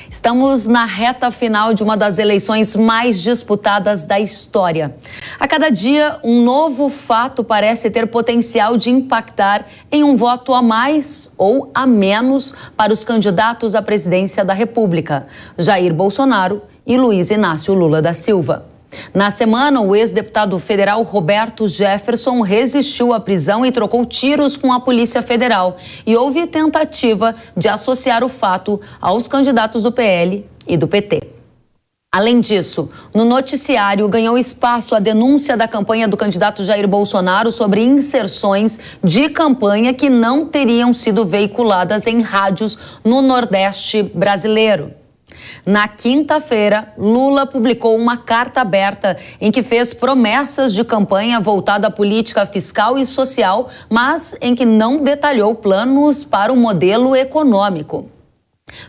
Estamos na reta final de uma das eleições mais disputadas da história. A cada dia, um novo fato parece ter potencial de impactar em um voto a mais ou a menos para os candidatos à presidência da República, Jair Bolsonaro e Luiz Inácio Lula da Silva. Na semana, o ex-deputado federal Roberto Jefferson resistiu à prisão e trocou tiros com a Polícia Federal. E houve tentativa de associar o fato aos candidatos do PL e do PT. Além disso, no noticiário ganhou espaço a denúncia da campanha do candidato Jair Bolsonaro sobre inserções de campanha que não teriam sido veiculadas em rádios no Nordeste brasileiro. Na quinta-feira, Lula publicou uma carta aberta em que fez promessas de campanha voltada à política fiscal e social, mas em que não detalhou planos para o modelo econômico.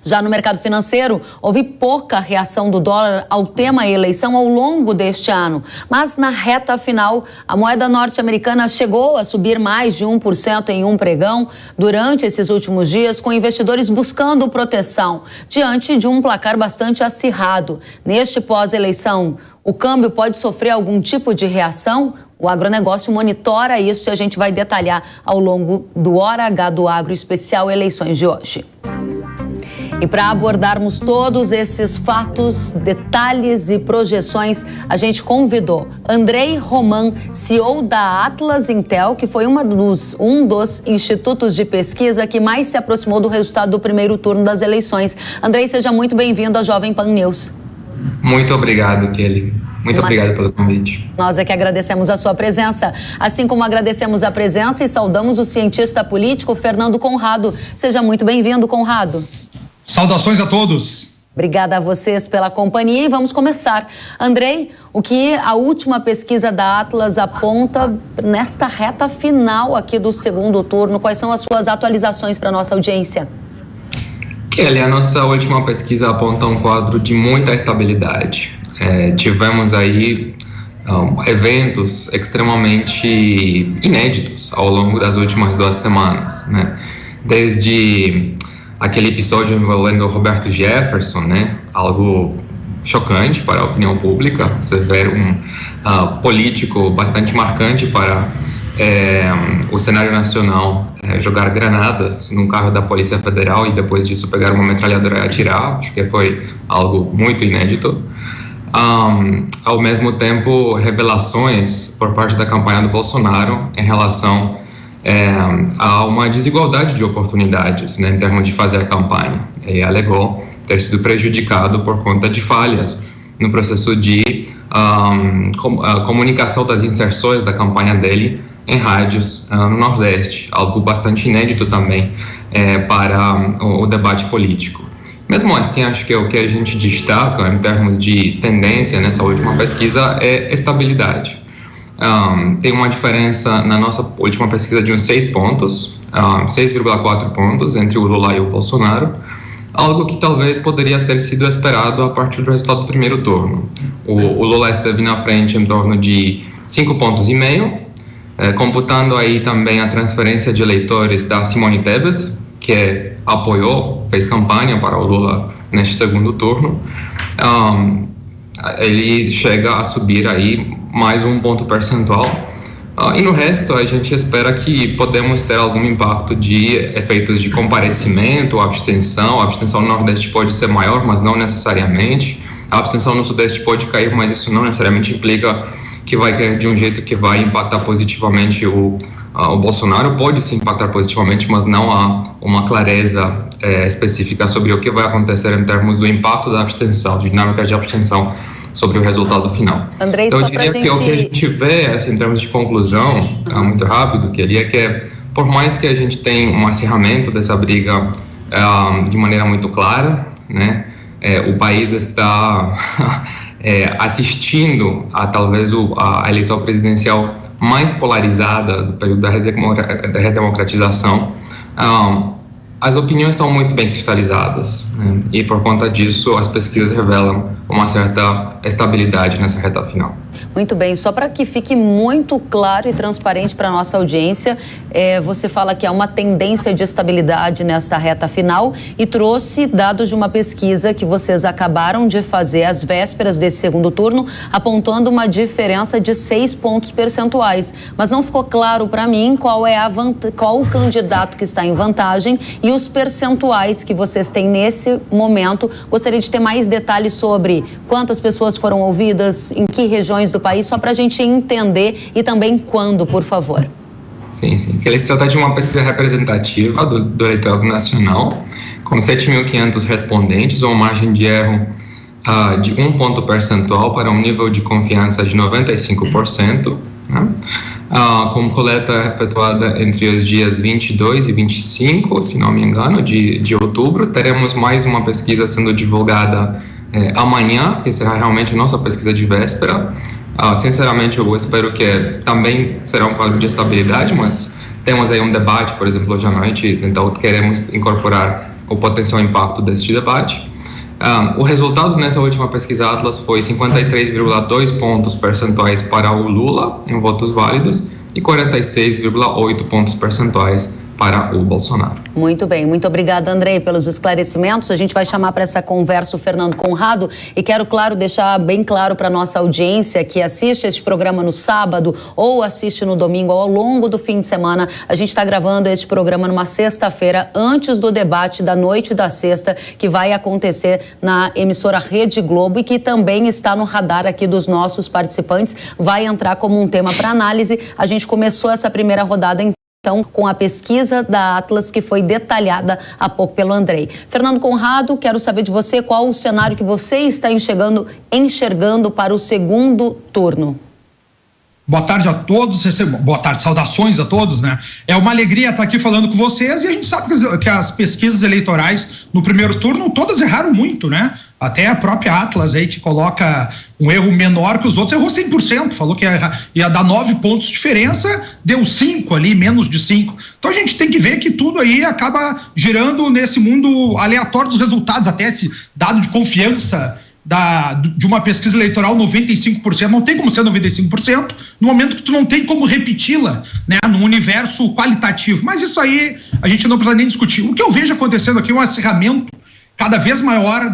Já no mercado financeiro, houve pouca reação do dólar ao tema eleição ao longo deste ano. Mas na reta final, a moeda norte-americana chegou a subir mais de 1% em um pregão durante esses últimos dias, com investidores buscando proteção diante de um placar bastante acirrado. Neste pós-eleição, o câmbio pode sofrer algum tipo de reação? O agronegócio monitora isso e a gente vai detalhar ao longo do Hora H do Agro Especial Eleições de hoje. E para abordarmos todos esses fatos, detalhes e projeções, a gente convidou Andrei Roman, CEO da Atlas Intel, que foi um dos institutos de pesquisa que mais se aproximou do resultado do primeiro turno das eleições. Andrei, seja muito bem-vindo à Jovem Pan News. Muito obrigado, Kelly. Muito obrigado pelo convite. Nós é que agradecemos a sua presença, assim como agradecemos a presença e saudamos o cientista político Fernando Conrado. Seja muito bem-vindo, Conrado. Saudações a todos. Obrigada a vocês pela companhia e vamos começar. Andrei, o que a última pesquisa da Atlas aponta nesta reta final aqui do segundo turno? Quais são as suas atualizações para a nossa audiência? Kelly, a nossa última pesquisa aponta um quadro de muita estabilidade. Tivemos aí eventos extremamente inéditos ao longo das últimas 2 semanas, né? Desde aquele episódio envolvendo o Roberto Jefferson, né? Algo chocante para a opinião pública. Você vê um político bastante marcante para o cenário nacional jogar granadas num carro da Polícia Federal e depois disso pegar uma metralhadora e atirar. Acho que foi algo muito inédito. Ao mesmo tempo, revelações por parte da campanha do Bolsonaro em relação há uma desigualdade de oportunidades, né, em termos de fazer a campanha. Ele alegou ter sido prejudicado por conta de falhas no processo de comunicação das inserções da campanha dele em rádios no Nordeste, algo bastante inédito também para o debate político. Mesmo assim, acho que o que a gente destaca em termos de tendência nessa última pesquisa é estabilidade. Tem uma diferença na nossa última pesquisa de uns 6 pontos, 6,4 pontos entre o Lula e o Bolsonaro, algo que talvez poderia ter sido esperado a partir do resultado do primeiro turno. O Lula esteve na frente em torno de 5,5 pontos, computando aí também a transferência de eleitores da Simone Tebet, que fez campanha para o Lula neste segundo turno. Ele chega a subir aí mais 1 ponto percentual. E no resto, a gente espera que podemos ter algum impacto de efeitos de comparecimento, abstenção. A abstenção no Nordeste pode ser maior, mas não necessariamente. A abstenção no Sudeste pode cair, mas isso não necessariamente implica que vai cair de um jeito que vai impactar positivamente o Bolsonaro. Pode se impactar positivamente, mas não há uma clareza específica sobre o que vai acontecer em termos do impacto da abstenção, de dinâmicas de abstenção sobre o resultado final. Andrei, então, eu diria que o que a gente vê, assim, em termos de conclusão, muito rápido, que por mais que a gente tenha um acirramento dessa briga de maneira muito clara, né, o país está assistindo a talvez a eleição presidencial mais polarizada do período da redemocratização. as opiniões são muito bem cristalizadas, né? E por conta disso as pesquisas revelam uma certa estabilidade nessa reta final. Muito bem, só para que fique muito claro e transparente para a nossa audiência, você fala que há uma tendência de estabilidade nesta reta final e trouxe dados de uma pesquisa que vocês acabaram de fazer às vésperas desse segundo turno, apontando uma diferença de 6 pontos percentuais. Mas não ficou claro para mim qual o candidato que está em vantagem e os percentuais que vocês têm nesse momento. Gostaria de ter mais detalhes sobre quantas pessoas foram ouvidas, em que regiões do país, só para a gente entender, e também quando, por favor. Sim. Ele se trata de uma pesquisa representativa do eleitorado nacional, com 7.500 respondentes, uma margem de erro de 1 ponto percentual para um nível de confiança de 95%, né? Com coleta efetuada entre os dias 22 e 25, se não me engano, de outubro. Teremos mais uma pesquisa sendo divulgada amanhã, que será realmente a nossa pesquisa de véspera. Sinceramente, eu espero que também será um quadro de estabilidade, mas temos aí um debate, por exemplo, hoje à noite, então queremos incorporar o potencial impacto deste debate. O resultado nessa última pesquisa Atlas foi 53,2 pontos percentuais para o Lula em votos válidos e 46,8 pontos percentuais para o Bolsonaro. Muito bem, muito obrigada, Andrei, pelos esclarecimentos. A gente vai chamar para essa conversa o Fernando Conrado e quero, claro, deixar bem claro para a nossa audiência que assiste este programa no sábado ou assiste no domingo ou ao longo do fim de semana. A gente está gravando este programa numa sexta-feira, antes do debate da noite da sexta, que vai acontecer na emissora Rede Globo e que também está no radar aqui dos nossos participantes. Vai entrar como um tema para análise. A gente começou essa primeira rodada então, com a pesquisa da Atlas, que foi detalhada há pouco pelo Andrei. Fernando Conrado, quero saber de você qual o cenário que você está enxergando para o segundo turno. Boa tarde a todos, boa tarde, saudações a todos, né? É uma alegria estar aqui falando com vocês e a gente sabe que as pesquisas eleitorais no primeiro turno todas erraram muito, né? Até a própria Atlas aí, que coloca um erro menor que os outros, errou 100%, falou que ia dar 9 pontos de diferença, deu 5 ali, menos de 5. Então a gente tem que ver que tudo aí acaba girando nesse mundo aleatório dos resultados, até esse dado de confiança de uma pesquisa eleitoral, 95%, não tem como ser 95%, no momento que tu não tem como repeti-la, né, no universo qualitativo. Mas isso aí a gente não precisa nem discutir. O que eu vejo acontecendo aqui é um acirramento cada vez maior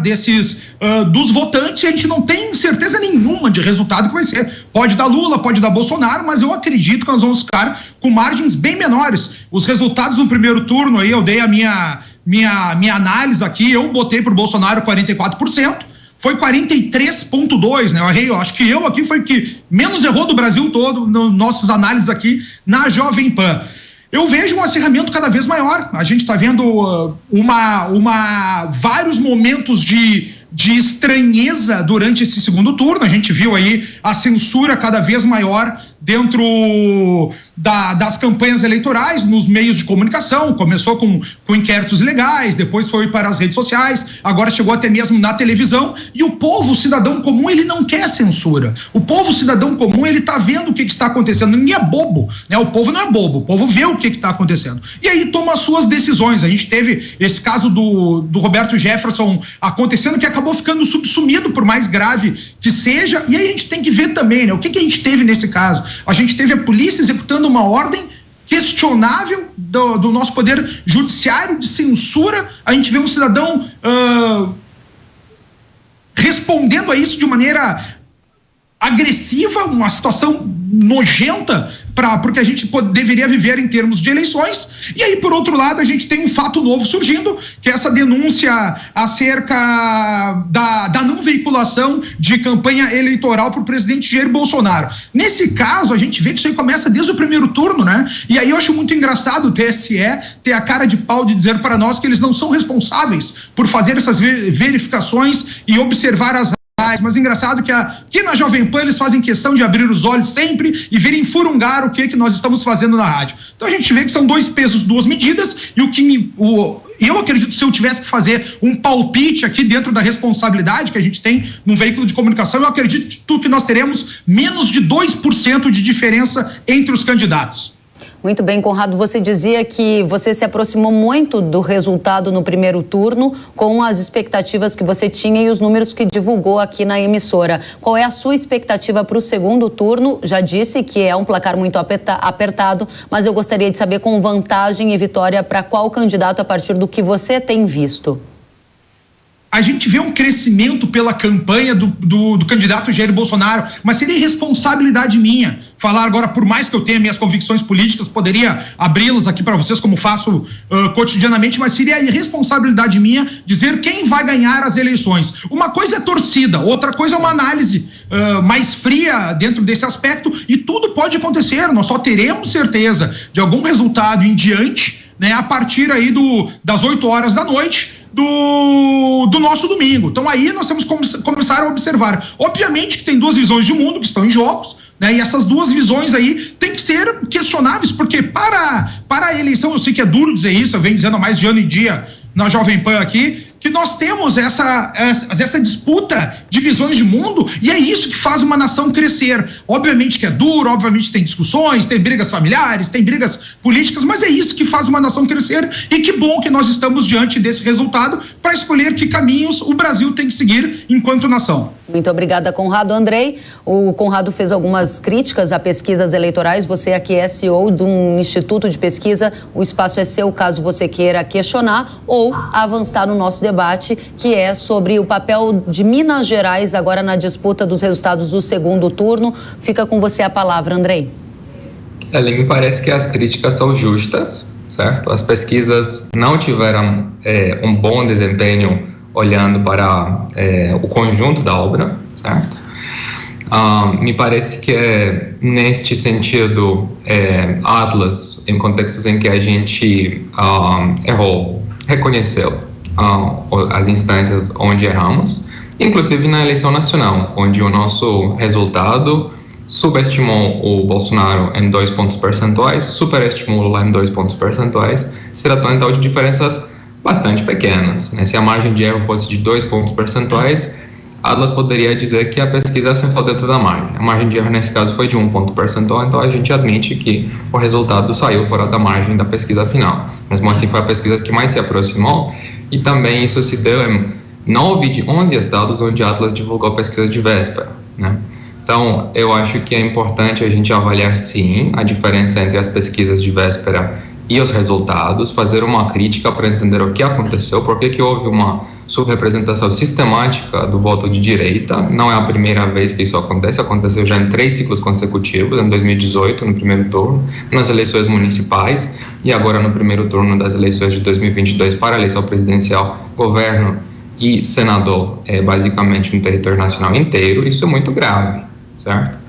dos votantes, e a gente não tem certeza nenhuma de resultado que vai ser. Pode dar Lula, pode dar Bolsonaro, mas eu acredito que nós vamos ficar com margens bem menores. Os resultados no primeiro turno, aí eu dei a minha análise aqui, eu botei para o Bolsonaro 44%, foi 43,2%, né? Eu acho que eu aqui foi o que menos errou do Brasil todo, nossas análises aqui na Jovem Pan. Eu vejo um acirramento cada vez maior. A gente está vendo vários momentos de estranheza durante esse segundo turno. A gente viu aí a censura cada vez maior dentro das campanhas eleitorais, nos meios de comunicação. Começou com inquéritos legais, depois foi para as redes sociais, agora chegou até mesmo na televisão. E o povo, o cidadão comum, ele não quer censura. O povo, o cidadão comum, ele está vendo o que está acontecendo. Ninguém é bobo, né? O povo não é bobo, o povo vê o que está acontecendo. E aí toma as suas decisões. A gente teve esse caso do Roberto Jefferson acontecendo, que acabou ficando subsumido, por mais grave que seja. E aí a gente tem que ver também, né? O que a gente teve nesse caso? A gente teve a polícia executando uma ordem questionável do nosso poder judiciário de censura. A gente vê um cidadão respondendo a isso de maneira agressiva, uma situação nojenta porque a gente deveria viver em termos de eleições. E aí, por outro lado, a gente tem um fato novo surgindo, que é essa denúncia acerca da não veiculação de campanha eleitoral para o presidente Jair Bolsonaro. Nesse caso, a gente vê que isso aí começa desde o primeiro turno, né? E aí eu acho muito engraçado o TSE ter a cara de pau de dizer para nós que eles não são responsáveis por fazer essas verificações e observar as. Mas engraçado que aqui na Jovem Pan eles fazem questão de abrir os olhos sempre e virem furungar o que nós estamos fazendo na rádio. Então a gente vê que são 2 pesos, 2 medidas, e eu acredito que se eu tivesse que fazer um palpite aqui dentro da responsabilidade que a gente tem num veículo de comunicação, eu acredito que nós teremos menos de 2% de diferença entre os candidatos. Muito bem, Conrado, você dizia que você se aproximou muito do resultado no primeiro turno com as expectativas que você tinha e os números que divulgou aqui na emissora. Qual é a sua expectativa para o segundo turno? Já disse que é um placar muito apertado, mas eu gostaria de saber com vantagem e vitória para qual candidato a partir do que você tem visto. A gente vê um crescimento pela campanha do candidato Jair Bolsonaro, mas seria irresponsabilidade minha falar agora, por mais que eu tenha minhas convicções políticas, poderia abri-las aqui para vocês como faço cotidianamente, mas seria irresponsabilidade minha dizer quem vai ganhar as eleições. Uma coisa é torcida, outra coisa é uma análise mais fria dentro desse aspecto, e tudo pode acontecer, nós só teremos certeza de algum resultado em diante, né, a partir aí das 8 horas da noite, do nosso domingo. Então aí nós temos que começar a observar. Obviamente que tem duas visões de mundo que estão em jogos, né? E essas duas visões aí têm que ser questionáveis, porque para a eleição, eu sei que é duro dizer isso, eu venho dizendo há mais de ano em dia na Jovem Pan aqui, que nós temos essa disputa de visões de mundo, e é isso que faz uma nação crescer. Obviamente que é duro, obviamente tem discussões, tem brigas familiares, tem brigas políticas, mas é isso que faz uma nação crescer, e que bom que nós estamos diante desse resultado para escolher que caminhos o Brasil tem que seguir enquanto nação. Muito obrigada, Conrado. Andrei, o Conrado fez algumas críticas a pesquisas eleitorais, você aqui é CEO de um instituto de pesquisa, o espaço é seu caso você queira questionar ou avançar no nosso debate, que é sobre o papel de Minas Gerais agora na disputa dos resultados do segundo turno. Fica com você a palavra, Andrei. Ali me parece que as críticas são justas, certo? As pesquisas não tiveram um bom desempenho olhando para o conjunto da obra, certo? Me parece que neste sentido, Atlas, em contextos em que a gente errou, reconheceu as instâncias onde erramos, inclusive na eleição nacional, onde o nosso resultado subestimou o Bolsonaro em 2 pontos percentuais, superestimou o Lula em 2 pontos percentuais, se tratando então de diferenças bastante pequenas, né? Se a margem de erro fosse de 2 pontos percentuais, Atlas poderia dizer que a pesquisa acertou dentro da margem. A margem de erro nesse caso foi de 1 ponto percentual, então a gente admite que o resultado saiu fora da margem da pesquisa final. Mesmo assim, foi a pesquisa que mais se aproximou, e também isso se deu em 9 de 11 estados onde Atlas divulgou a pesquisa de véspera, né? Então, eu acho que é importante a gente avaliar, sim, a diferença entre as pesquisas de véspera e os resultados, fazer uma crítica para entender o que aconteceu, por que houve uma subrepresentação sistemática do voto de direita. Não é a primeira vez que isso acontece, aconteceu já em 3 ciclos consecutivos, em 2018, no primeiro turno, nas eleições municipais, e agora no primeiro turno das eleições de 2022 para a eleição presidencial, governo e senador, basicamente no território nacional inteiro. Isso é muito grave, certo?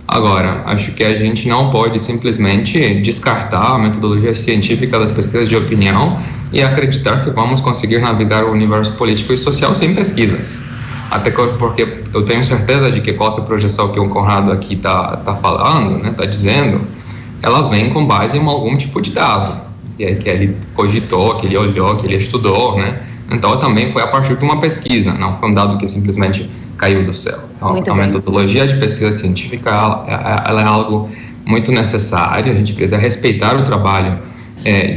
Agora, acho que a gente não pode simplesmente descartar a metodologia científica das pesquisas de opinião e acreditar que vamos conseguir navegar o universo político e social sem pesquisas. Até porque eu tenho certeza de que qualquer projeção que o Conrado aqui está falando, né, está dizendo, ela vem com base em algum tipo de dado, que ele cogitou, que ele olhou, que ele estudou, né? Então, também foi a partir de uma pesquisa, não foi um dado que simplesmente caiu do céu. Então, a metodologia de pesquisa científica, ela é algo muito necessário. A gente precisa respeitar o trabalho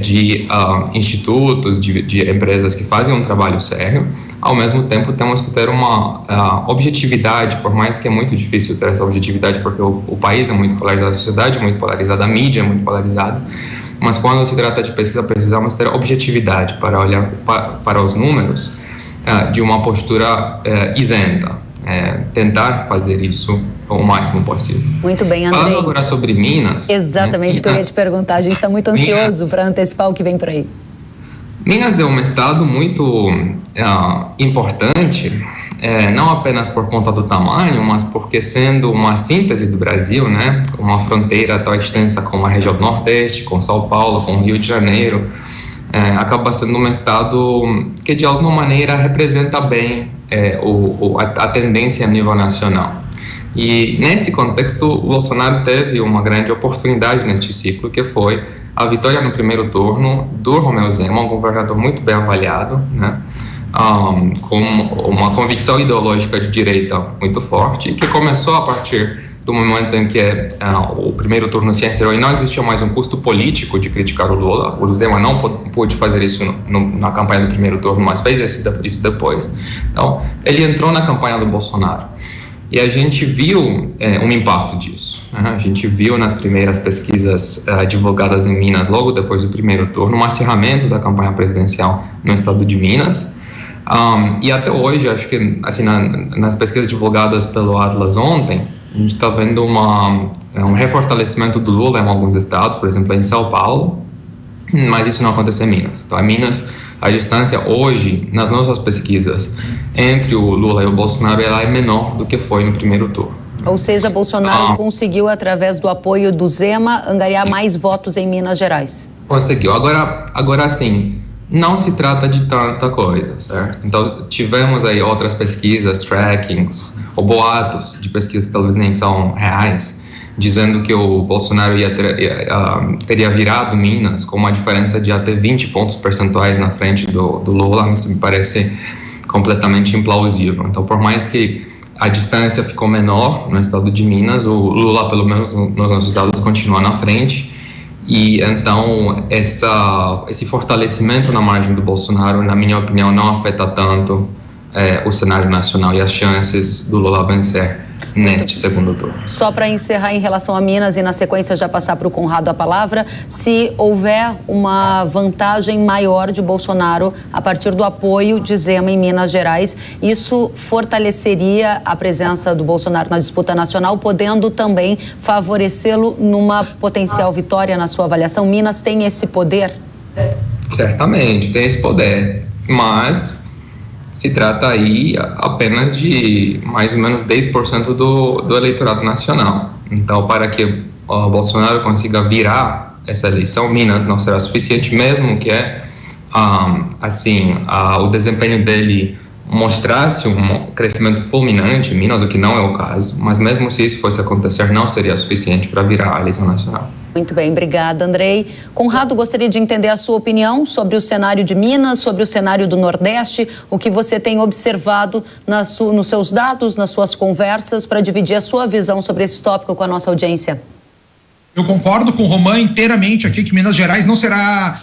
de institutos, de empresas que fazem um trabalho sério. Ao mesmo tempo, temos que ter uma objetividade, por mais que é muito difícil ter essa objetividade, porque o país é muito polarizado, a sociedade é muito polarizada, a mídia é muito polarizada. Mas quando se trata de pesquisa, precisamos ter objetividade para olhar para os números de uma postura isenta. Tentar fazer isso o máximo possível. Muito bem, Andrei. Falando agora sobre Minas... Exatamente o que eu ia te perguntar. A gente está muito ansioso para antecipar o que vem por aí. Minas é um estado muito importante, não apenas por conta do tamanho, mas porque sendo uma síntese do Brasil, né, uma fronteira tão extensa como a região do Nordeste, com São Paulo, com o Rio de Janeiro, acaba sendo um estado que de alguma maneira representa bem a tendência a nível nacional. E nesse contexto, o Bolsonaro teve uma grande oportunidade neste ciclo, que foi a vitória no primeiro turno do Romeu Zema, um governador muito bem avaliado, né, com uma convicção ideológica de direita muito forte, que começou a partir do momento em que o primeiro turno se encerrou e não existia mais um custo político de criticar o Lula. O Zema não pôde fazer isso na campanha do primeiro turno, mas fez isso depois. Então, ele entrou na campanha do Bolsonaro. E a gente viu um impacto disso. Né? A gente viu nas primeiras pesquisas divulgadas em Minas, logo depois do primeiro turno, um acirramento da campanha presidencial no estado de Minas. E até hoje, acho que assim, nas pesquisas divulgadas pelo Atlas ontem, a gente está vendo um refortalecimento do Lula em alguns estados, por exemplo, em São Paulo, mas isso não aconteceu em Minas. Então, em Minas, a distância hoje, nas nossas pesquisas, entre o Lula e o Bolsonaro, ela é menor do que foi no primeiro turno. Ou seja, Bolsonaro conseguiu, através do apoio do Zema, angariar mais votos em Minas Gerais. Conseguiu. Agora sim, não se trata de tanta coisa, certo? Então, tivemos aí outras pesquisas, trackings, ou boatos de pesquisas que talvez nem são reais, dizendo que o Bolsonaro teria virado Minas com uma diferença de até 20 pontos percentuais na frente do Lula. Isso me parece completamente implausível. Então, por mais que a distância ficou menor no estado de Minas, o Lula, pelo menos nos nossos dados, continua na frente. E então esse fortalecimento na margem do Bolsonaro, na minha opinião, não afeta tanto o cenário nacional e as chances do Lula vencer neste segundo turno. Só para encerrar em relação a Minas e na sequência já passar para o Conrado a palavra, se houver uma vantagem maior de Bolsonaro a partir do apoio de Zema em Minas Gerais, isso fortaleceria a presença do Bolsonaro na disputa nacional, podendo também favorecê-lo numa potencial vitória, na sua avaliação? Minas tem esse poder? Certamente, tem esse poder, mas se trata aí apenas de mais ou menos 10% do eleitorado nacional. Então, para que o Bolsonaro consiga virar essa eleição, Minas não será suficiente, mesmo que o desempenho dele mostrasse um crescimento fulminante em Minas, o que não é o caso, mas mesmo se isso fosse acontecer, não seria suficiente para virar a eleição nacional. Muito bem, obrigada, Andrei. Conrado, gostaria de entender a sua opinião sobre o cenário de Minas, sobre o cenário do Nordeste, o que você tem observado nos seus dados, nas suas conversas, para dividir a sua visão sobre esse tópico com a nossa audiência. Eu concordo com o Roman inteiramente aqui que Minas Gerais não será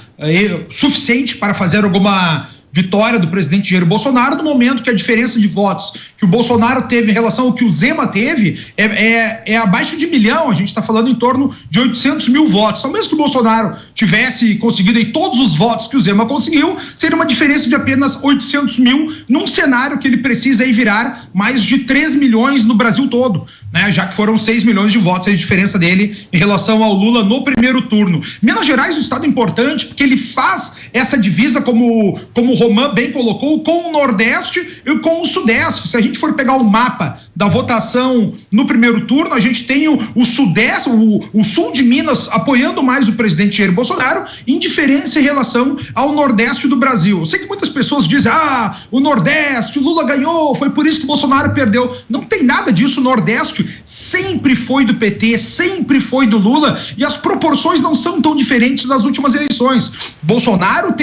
suficiente para fazer alguma vitória do presidente Jair Bolsonaro, no momento que a diferença de votos que o Bolsonaro teve em relação ao que o Zema teve é abaixo de 1 milhão. A gente está falando em torno de 800 mil votos. Então, mesmo que o Bolsonaro tivesse conseguido aí todos os votos que o Zema conseguiu, seria uma diferença de apenas 800 mil num cenário que ele precisa aí virar mais de 3 milhões no Brasil todo, né? Já que foram 6 milhões de votos a diferença dele em relação ao Lula no primeiro turno. Minas Gerais é um estado importante porque ele faz essa divisa, como o Roman bem colocou, com o Nordeste e com o Sudeste. Se a gente for pegar o mapa da votação no primeiro turno, a gente tem o Sudeste, o Sul de Minas apoiando mais o presidente Jair Bolsonaro, em diferença em relação ao Nordeste do Brasil. Eu sei que muitas pessoas dizem, o Nordeste, o Lula ganhou, foi por isso que o Bolsonaro perdeu. Não tem nada disso. O Nordeste sempre foi do PT, sempre foi do Lula, e as proporções não são tão diferentes das últimas eleições. Bolsonaro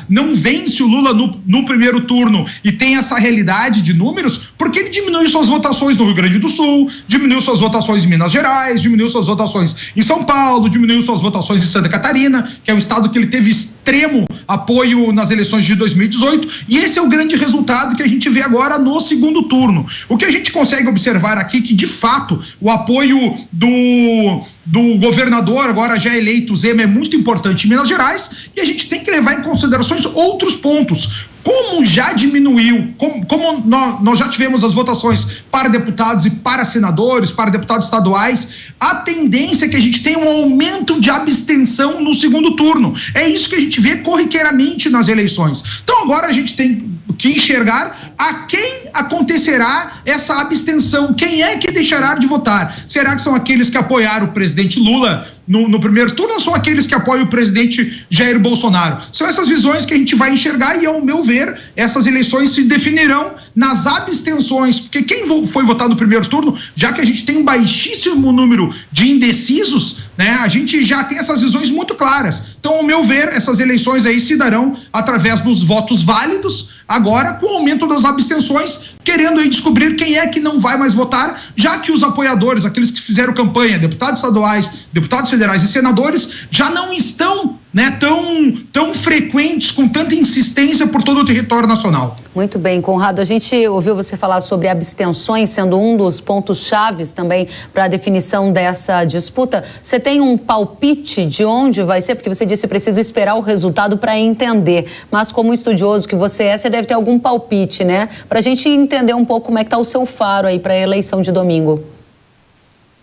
não vence o Lula no primeiro turno e tem essa realidade de números porque ele diminuiu suas votações no Rio Grande do Sul, diminuiu suas votações em Minas Gerais, diminuiu suas votações em São Paulo, diminuiu suas votações em Santa Catarina, que é um estado que ele teve extremo apoio nas eleições de 2018, e esse é o grande resultado que a gente vê agora no segundo turno. O que a gente consegue observar aqui é que, de fato, o apoio do governador, agora já eleito, Zema, é muito importante em Minas Gerais, e a gente tem que levar em considerações outros pontos. Como já diminuiu, como nós já tivemos as votações para deputados e para senadores, para deputados estaduais, a tendência é que a gente tenha um aumento de abstenção no segundo turno. É isso que a gente vê corriqueiramente nas eleições. Então agora a gente tem que enxergar a quem acontecerá essa abstenção, quem é que deixará de votar. Será que são aqueles que apoiaram o presidente Lula no primeiro turno, ou são aqueles que apoiam o presidente Jair Bolsonaro? São essas visões que a gente vai enxergar, e, ao meu ver, essas eleições se definirão nas abstenções, porque quem foi votar no primeiro turno, já que a gente tem um baixíssimo número de indecisos, né, a gente já tem essas visões muito claras. Então, ao meu ver, essas eleições aí se darão através dos votos válidos, agora com o aumento das abstenções, querendo aí descobrir quem é que não vai mais votar, já que os apoiadores, aqueles que fizeram campanha, deputados estaduais, deputados federais e senadores, já não estão, né, tão frequentes, com tanta insistência por todo o território nacional. Muito bem, Conrado, a gente ouviu você falar sobre abstenções sendo um dos pontos chaves também para a definição dessa disputa. Você tem um palpite de onde vai ser? Porque você disse que precisa esperar o resultado para entender, mas como estudioso que você é, você deve ter algum palpite, né? Para a gente entender um pouco como é que está o seu faro aí para a eleição de domingo.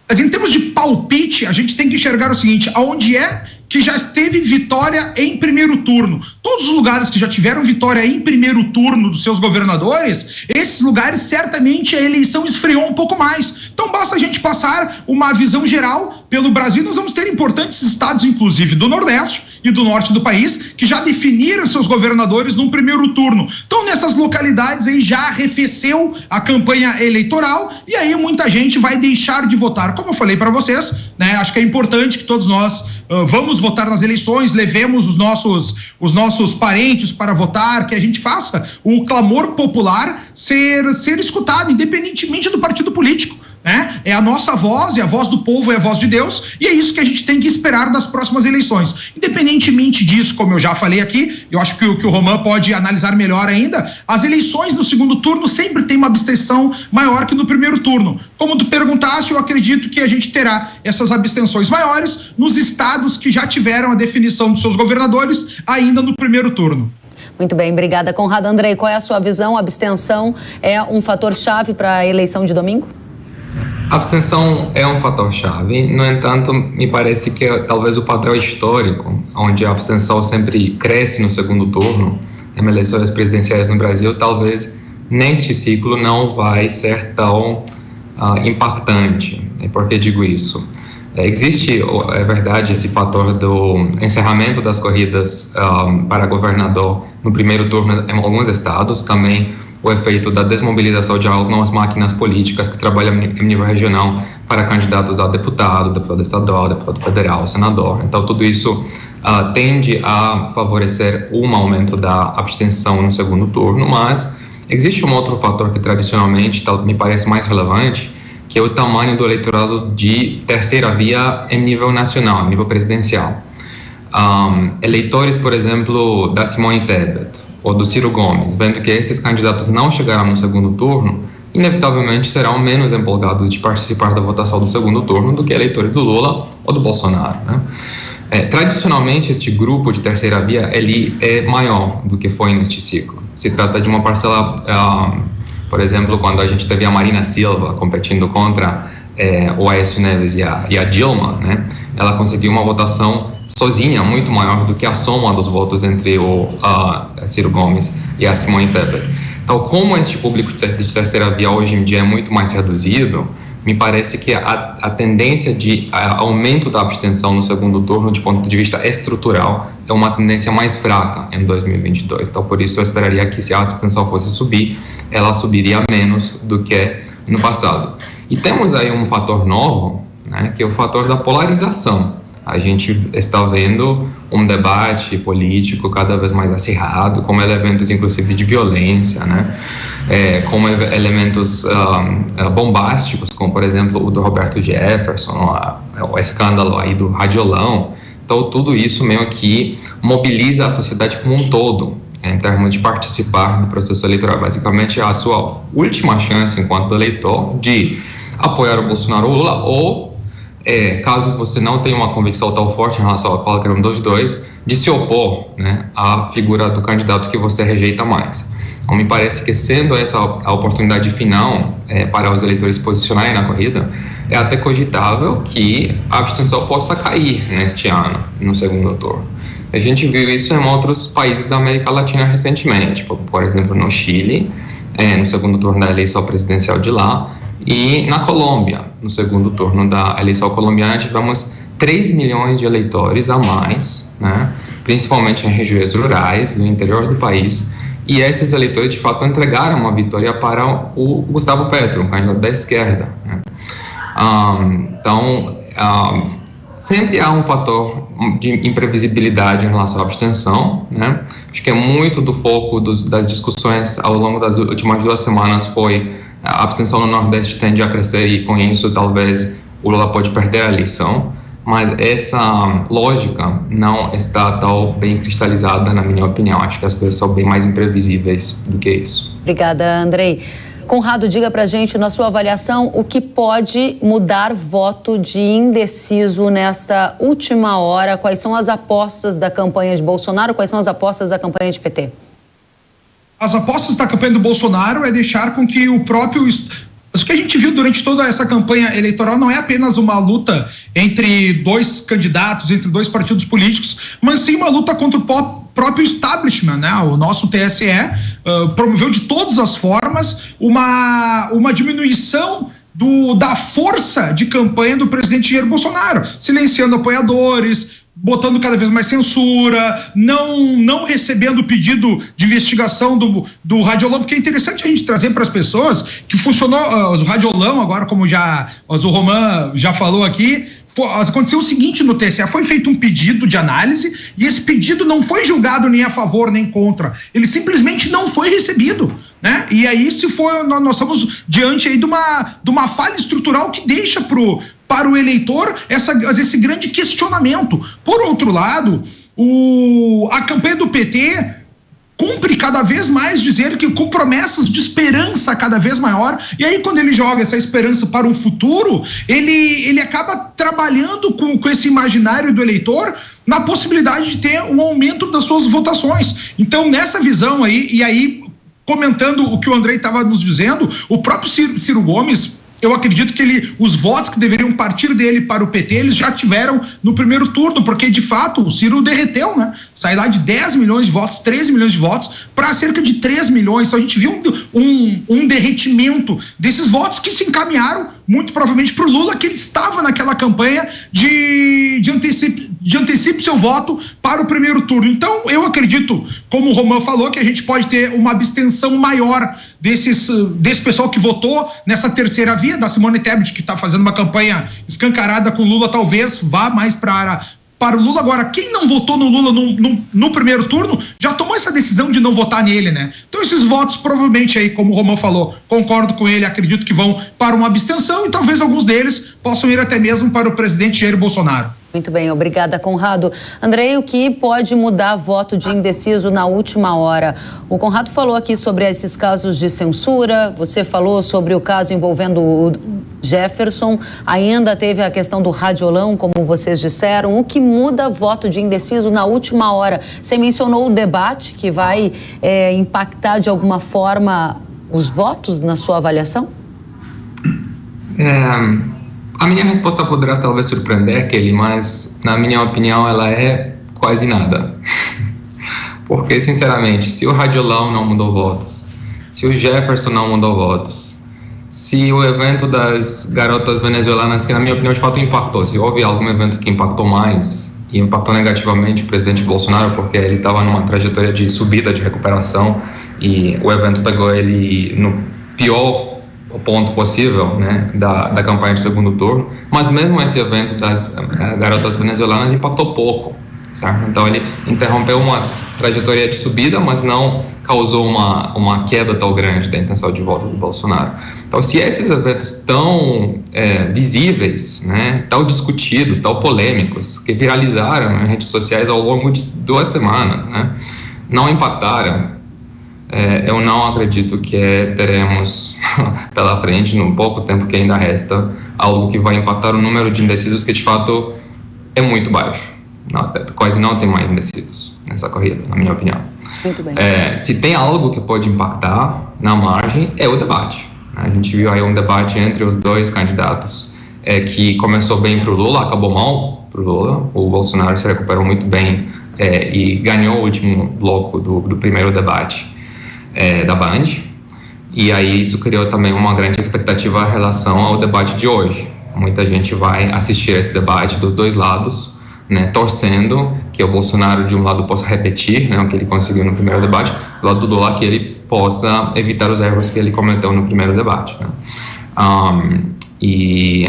Mas em termos de palpite, a gente tem que enxergar o seguinte: aonde é que já teve vitória em primeiro turno? Todos os lugares que já tiveram vitória em primeiro turno dos seus governadores, esses lugares certamente a eleição esfriou um pouco mais. Então basta a gente passar uma visão geral pelo Brasil. Nós vamos ter importantes estados, inclusive do Nordeste e do Norte do país, que já definiram seus governadores num primeiro turno. Então nessas localidades aí já arrefeceu a campanha eleitoral e aí muita gente vai deixar de votar. Como eu falei para vocês, né, acho que é importante que todos nós vamos votar nas eleições, levemos os nossos parentes para votar, que a gente faça o clamor popular ser escutado, independentemente do partido político, né? É a nossa voz, é a voz do povo, é a voz de Deus, e é isso que a gente tem que esperar das próximas eleições. Independentemente disso, como eu já falei aqui, eu acho que o Roman pode analisar melhor ainda, as eleições no segundo turno sempre tem uma abstenção maior que no primeiro turno. Como tu perguntaste, eu acredito que a gente terá essas abstenções maiores nos estados que já tiveram a definição dos seus governadores ainda no primeiro turno. Muito bem, obrigada. Conrado Andrei, qual é a sua visão? A abstenção é um fator-chave para a eleição de domingo? A abstenção é um fator-chave, no entanto, me parece que talvez o padrão histórico, onde a abstenção sempre cresce no segundo turno, em eleições presidenciais no Brasil, talvez neste ciclo não vai ser tão impactante. E por que digo isso? Existe, é verdade, esse fator do encerramento das corridas para governador no primeiro turno em alguns estados, também o efeito da desmobilização de algumas máquinas políticas que trabalham em nível regional para candidatos a deputado estadual, deputado federal, senador. Então, tudo isso tende a favorecer um aumento da abstenção no segundo turno, mas existe um outro fator que tradicionalmente me parece mais relevante, que é o tamanho do eleitorado de terceira via em nível nacional, em nível presidencial. Eleitores, por exemplo, da Simone Tebet ou do Ciro Gomes, vendo que esses candidatos não chegaram no segundo turno, inevitavelmente serão menos empolgados de participar da votação do segundo turno do que eleitores do Lula ou do Bolsonaro, né? Tradicionalmente, este grupo de terceira via ele é maior do que foi neste ciclo. Se trata de uma parcela, por exemplo, quando a gente teve a Marina Silva competindo contra o Aécio Neves e a Dilma, né? Ela conseguiu uma votação sozinha muito maior do que a soma dos votos entre o Ciro Gomes e a Simone Tebet. Então, como este público de terceira via hoje em dia é muito mais reduzido, me parece que a tendência de aumento da abstenção no segundo turno, de ponto de vista estrutural, é uma tendência mais fraca em 2022. Então, por isso, eu esperaria que se a abstenção fosse subir, ela subiria menos do que no passado. E temos aí um fator novo, né, que é o fator da polarização. A gente está vendo um debate político cada vez mais acirrado, com elementos, inclusive, de violência, né? Com elementos bombásticos, como, por exemplo, o do Roberto Jefferson, o escândalo aí do radiolão. Então, tudo isso meio que mobiliza a sociedade como um todo, em termos de participar do processo eleitoral. Basicamente, é a sua última chance, enquanto eleitor, de apoiar o Bolsonaro ou Lula, ou caso você não tenha uma convicção tão forte em relação a qualquer um dos dois, de se opor, né, à figura do candidato que você rejeita mais. Então, me parece que, sendo essa a oportunidade final para os eleitores se posicionarem na corrida, é até cogitável que a abstenção possa cair neste ano, no segundo turno. A gente viu isso em outros países da América Latina recentemente, por exemplo, no Chile, no segundo turno da eleição presidencial de lá, e na Colômbia, no segundo turno da eleição colombiana, tivemos 3 milhões de eleitores a mais, né, principalmente em regiões rurais, no interior do país, e esses eleitores, de fato, entregaram uma vitória para o Gustavo Petro, um candidato da esquerda, né. Então, sempre há um fator de imprevisibilidade em relação à abstenção, né? Acho que é muito do foco das discussões ao longo das últimas 2 semanas foi a abstenção no Nordeste tende a crescer e com isso talvez o Lula pode perder a eleição, mas essa lógica não está tão bem cristalizada, na minha opinião. Acho que as coisas são bem mais imprevisíveis do que isso. Obrigada, Andrei. Conrado, diga pra gente, na sua avaliação, o que pode mudar voto de indeciso nesta última hora? Quais são as apostas da campanha de Bolsonaro? Quais são as apostas da campanha de PT? As apostas da campanha do Bolsonaro é deixar com que o próprio... O que a gente viu durante toda essa campanha eleitoral não é apenas uma luta entre 2 candidatos, entre 2 partidos políticos, mas sim uma luta contra o próprio establishment, né? O nosso TSE promoveu de todas as formas uma diminuição da força de campanha do presidente Jair Bolsonaro, silenciando apoiadores, botando cada vez mais censura, não recebendo pedido de investigação do Radiolão, porque é interessante a gente trazer para as pessoas que funcionou o Radiolão, agora como o Roman já falou aqui, aconteceu o seguinte no TSE, foi feito um pedido de análise e esse pedido não foi julgado nem a favor nem contra, ele simplesmente não foi recebido, né? E aí nós estamos diante aí de uma falha estrutural que deixa para o eleitor esse grande questionamento. Por outro lado, a campanha do PT cumpre cada vez mais dizer que com promessas de esperança cada vez maior, e aí quando ele joga essa esperança para um futuro, ele acaba trabalhando com esse imaginário do eleitor na possibilidade de ter um aumento das suas votações. Então, nessa visão aí, e aí comentando o que o Andrei estava nos dizendo, o próprio Ciro Gomes, eu acredito que os votos que deveriam partir dele para o PT, eles já tiveram no primeiro turno, porque de fato o Ciro derreteu, né? Saiu lá de 10 milhões de votos, 13 milhões de votos, para cerca de 3 milhões. Então a gente viu um derretimento desses votos que se encaminharam muito provavelmente para o Lula, que ele estava naquela campanha de antecipe seu voto para o primeiro turno. Então eu acredito, como o Roman falou, que a gente pode ter uma abstenção maior desse pessoal que votou nessa terceira via, da Simone Tebet, que está fazendo uma campanha escancarada com o Lula, talvez vá mais para o Lula. Agora, quem não votou no Lula no primeiro turno, já tomou essa decisão de não votar nele, né? Então esses votos provavelmente aí, como o Roman falou, concordo com ele, acredito que vão para uma abstenção e talvez alguns deles possam ir até mesmo para o presidente Jair Bolsonaro. Muito bem, obrigada, Conrado. Andrei, o que pode mudar voto de indeciso na última hora? O Conrado falou aqui sobre esses casos de censura, você falou sobre o caso envolvendo o Jefferson, ainda teve a questão do Radiolão, como vocês disseram. O que muda voto de indeciso na última hora? Você mencionou o debate que vai impactar de alguma forma os votos na sua avaliação? A minha resposta poderá talvez surpreender, Kelly, mas na minha opinião ela é quase nada. Porque, sinceramente, se o Radiolão não mudou votos, se o Jefferson não mudou votos, se o evento das garotas venezuelanas, que na minha opinião de fato impactou, se houve algum evento que impactou mais e impactou negativamente o presidente Bolsonaro, porque ele estava numa trajetória de subida, de recuperação, e o evento pegou ele no pior ponto possível, né, da campanha de segundo turno, mas mesmo esse evento das garotas venezuelanas impactou pouco, certo? Então ele interrompeu uma trajetória de subida, mas não causou uma queda tão grande da intenção de voto do Bolsonaro. Então, se esses eventos tão visíveis, né, tão discutidos, tão polêmicos, que viralizaram nas redes sociais ao longo de 2 semanas, né, não impactaram, eu não acredito que teremos pela frente, no pouco tempo que ainda resta, algo que vai impactar o número de indecisos, que de fato é muito baixo. Quase não tem mais indecisos nessa corrida, na minha opinião. Muito bem. Se tem algo que pode impactar na margem, é o debate. A gente viu aí um debate entre os 2 candidatos que começou bem para o Lula, acabou mal para o Lula. O Bolsonaro se recuperou muito bem e ganhou o último bloco do primeiro debate da Band, e aí isso criou também uma grande expectativa em relação ao debate de hoje. Muita gente vai assistir esse debate dos 2 lados, né, torcendo que o Bolsonaro de um lado possa repetir, né, o que ele conseguiu no primeiro debate, do lado do Lula que ele possa evitar os erros que ele cometeu no primeiro debate, né. E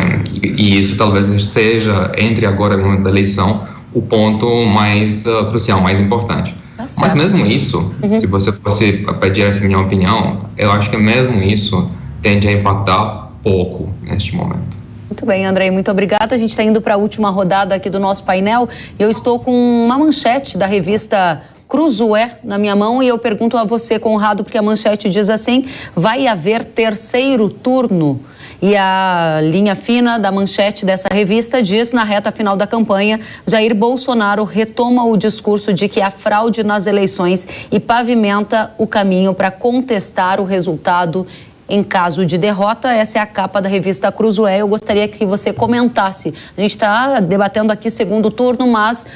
isso talvez seja, entre agora e o momento da eleição, o ponto mais crucial, mais importante. Mas mesmo isso, se você fosse pedir essa minha opinião, eu acho que mesmo isso tende a impactar pouco neste momento. Muito bem, Andrei, muito obrigada. A gente está indo para a última rodada aqui do nosso painel e eu estou com uma manchete da revista Cruzoé na minha mão e eu pergunto a você, Conrado, porque a manchete diz assim: vai haver terceiro turno. E a linha fina da manchete dessa revista diz: na reta final da campanha, Jair Bolsonaro retoma o discurso de que há fraude nas eleições e pavimenta o caminho para contestar o resultado em caso de derrota. Essa é a capa da revista Cruzoé. Eu gostaria que você comentasse. A gente está debatendo aqui segundo turno, mas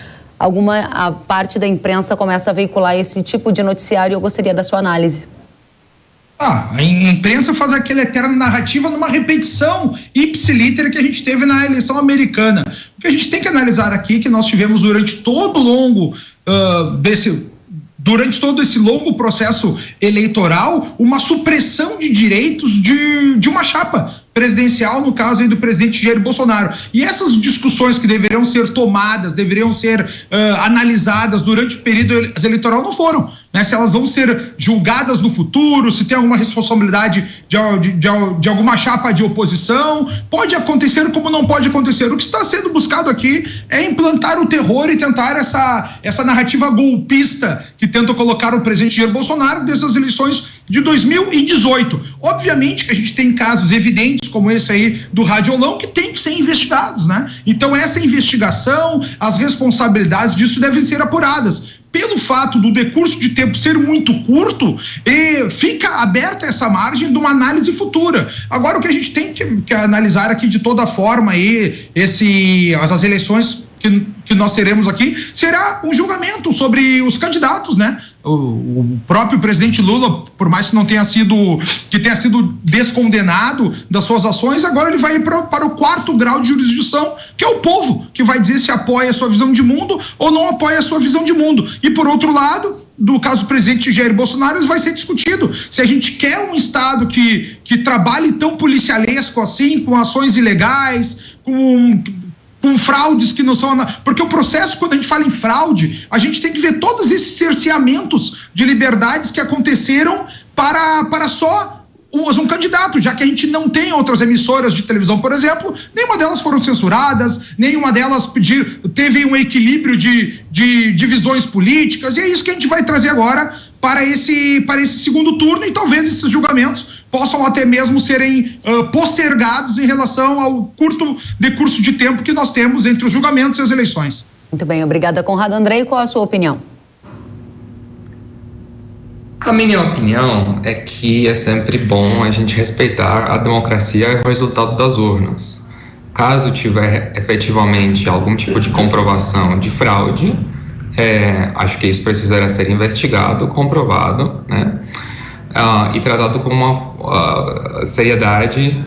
a parte da imprensa começa a veicular esse tipo de noticiário. Eu gostaria da sua análise. A imprensa faz aquela eterna narrativa numa repetição ipsiliter que a gente teve na eleição americana. O que a gente tem que analisar aqui é que nós tivemos durante todo esse longo processo eleitoral uma supressão de direitos de uma chapa presidencial, no caso aí do presidente Jair Bolsonaro. E essas discussões que deveriam ser tomadas, deveriam ser analisadas durante o período eleitoral não foram. Né? Se elas vão ser julgadas no futuro, se tem alguma responsabilidade de alguma chapa de oposição, pode acontecer como não pode acontecer. O que está sendo buscado aqui é implantar o terror e tentar essa narrativa golpista que tenta colocar o presidente Jair Bolsonaro dessas eleições de 2018. Obviamente que a gente tem casos evidentes como esse aí do Radiolão que tem que ser investigados, né? Então essa investigação, as responsabilidades disso devem ser apuradas. Pelo fato do decurso de tempo ser muito curto, fica aberta essa margem de uma análise futura. Agora, o que a gente tem que analisar aqui de toda forma aí, as eleições que nós teremos aqui, será um julgamento sobre os candidatos, né? O próprio presidente Lula, por mais que tenha sido descondenado das suas ações, agora ele vai ir para o 4º grau de jurisdição, que é o povo, que vai dizer se apoia a sua visão de mundo ou não apoia a sua visão de mundo. E por outro lado, do caso do presidente Jair Bolsonaro, isso vai ser discutido. Se a gente quer um Estado que trabalhe tão policialesco assim, com ações ilegais, com fraudes que não são... Porque o processo, quando a gente fala em fraude, a gente tem que ver todos esses cerceamentos de liberdades que aconteceram para só um candidato, já que a gente não tem outras emissoras de televisão, por exemplo, nenhuma delas foram censuradas, nenhuma delas teve um equilíbrio de visões políticas, e é isso que a gente vai trazer agora para esse segundo turno, e talvez esses julgamentos possam até mesmo serem postergados em relação ao curto decurso de tempo que nós temos entre os julgamentos e as eleições. Muito bem, obrigada, Conrado. Andrei, qual a sua opinião? A minha opinião é que é sempre bom a gente respeitar a democracia e o resultado das urnas. Caso tiver efetivamente algum tipo de comprovação de fraude, acho que isso precisará ser investigado, comprovado, né? E tratado com uma seriedade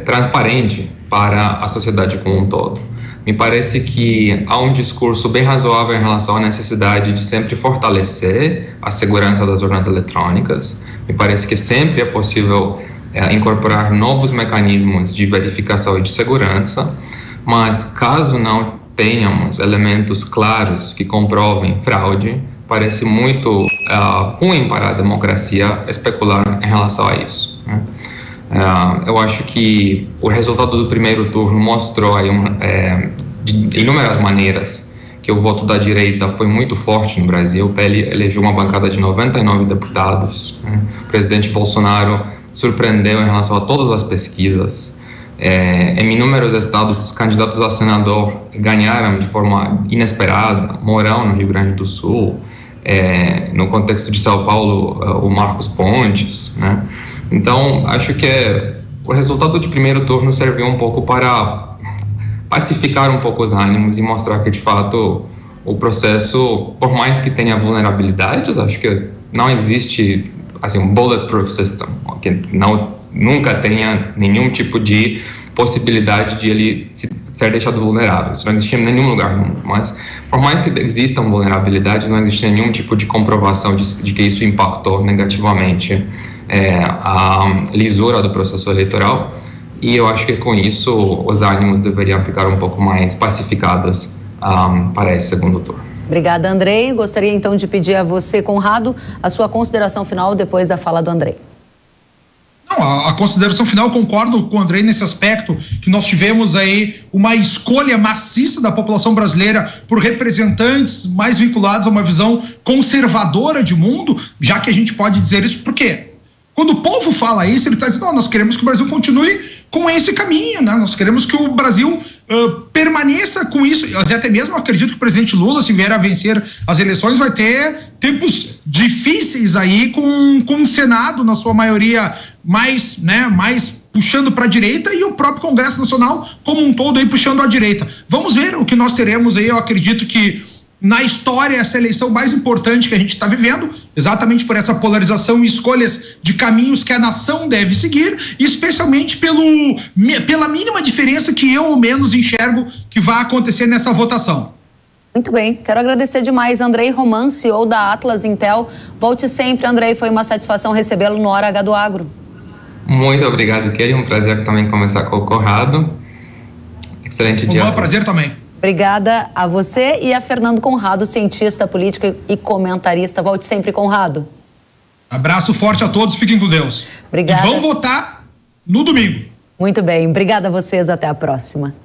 transparente para a sociedade como um todo. Me parece que há um discurso bem razoável em relação à necessidade de sempre fortalecer a segurança das urnas eletrônicas. Me parece que sempre é possível incorporar novos mecanismos de verificação e de segurança, mas caso não tenhamos elementos claros que comprovem fraude, parece muito ruim para a democracia especular em relação a isso, né? Eu acho que o resultado do primeiro turno mostrou aí de inúmeras maneiras que o voto da direita foi muito forte no Brasil. O PL elegeu uma bancada de 99 deputados, né? O presidente Bolsonaro surpreendeu em relação a todas as pesquisas. Em inúmeros estados, candidatos a senador ganharam de forma inesperada. Mourão, no Rio Grande do Sul, no contexto de São Paulo, o Marcos Pontes, né? Então, acho que o resultado de primeiro turno serviu um pouco para pacificar um pouco os ânimos e mostrar que, de fato, o processo, por mais que tenha vulnerabilidades, acho que não existe assim, um bulletproof system, que nunca tenha nenhum tipo de possibilidade de ele ser deixado vulnerável. Isso não existe em nenhum lugar no mundo. Mas, por mais que existam vulnerabilidades, não existe nenhum tipo de comprovação de que isso impactou negativamente a lisura do processo eleitoral, e eu acho que com isso os ânimos deveriam ficar um pouco mais pacificados para esse segundo turno. Obrigada, Andrei. Gostaria então de pedir a você, Conrado, a sua consideração final depois da fala do Andrei. Não, a consideração final, concordo com o Andrei nesse aspecto, que nós tivemos aí uma escolha maciça da população brasileira por representantes mais vinculados a uma visão conservadora de mundo, já que a gente pode dizer isso, por quê? Quando o povo fala isso, ele está dizendo, nós queremos que o Brasil continue com esse caminho, né? Nós queremos que o Brasil permaneça com isso. Eu até mesmo acredito que o presidente Lula, se vier a vencer as eleições, vai ter tempos difíceis aí com o Senado, na sua maioria, mais puxando para a direita, e o próprio Congresso Nacional como um todo aí puxando à direita. Vamos ver o que nós teremos aí. Eu acredito que na história, essa eleição mais importante que a gente está vivendo, exatamente por essa polarização e escolhas de caminhos que a nação deve seguir, especialmente pela mínima diferença que eu ou menos enxergo que vai acontecer nessa votação. Muito bem, quero agradecer demais Andrei Roman, CEO da Atlas Intel. Volte sempre, Andrei, foi uma satisfação recebê-lo no Hora H do Agro. Muito obrigado, Kelly, um prazer também conversar com o Conrado. Excelente dia. Um bom prazer também. Obrigada a você e a Fernando Conrado, cientista político e comentarista. Volte sempre, Conrado. Abraço forte a todos, fiquem com Deus. Obrigada. E vão votar no domingo. Muito bem, obrigada a vocês, até a próxima.